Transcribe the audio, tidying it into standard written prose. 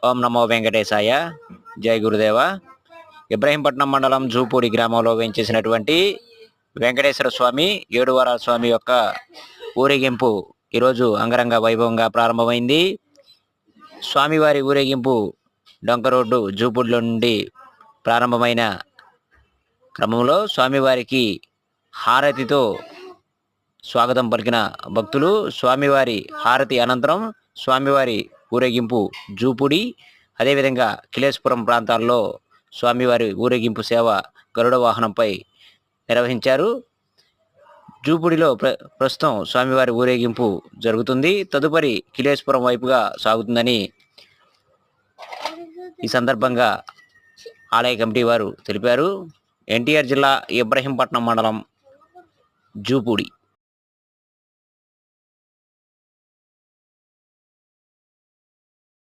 ఓం నమో వెంకటేశాయ. జై గురుదేవ. ఇబ్రహీంపట్నం మండలం జూపూడి గ్రామంలో వేంచేసినటువంటి వెంకటేశ్వర స్వామి ఏడువారాల స్వామి యొక్క ఊరేగింపు ఈరోజు అంగరంగ వైభవంగా ప్రారంభమైంది. స్వామివారి ఊరేగింపు డొంక రోడ్డు జూపూడిలో నుండి ప్రారంభమైన క్రమంలో స్వామివారికి హారతితో స్వాగతం పలికిన భక్తులు స్వామివారి హారతి అనంతరం స్వామివారి ఊరేగింపు జూపూడి అదేవిధంగా కిలేశ్పురం ప్రాంతాల్లో స్వామివారి ఊరేగింపు సేవ గరుడ వాహనంపై నిర్వహించారు. జూపూడిలో ప్రస్తుతం స్వామివారి ఊరేగింపు జరుగుతుంది. తదుపరి కిలేశ్పురం వైపుగా సాగుతుందని ఈ సందర్భంగా ఆలయ కమిటీ వారు తెలిపారు. ఎన్టీఆర్ జిల్లా ఇబ్రహీంపట్నం మండలం జూపూడి.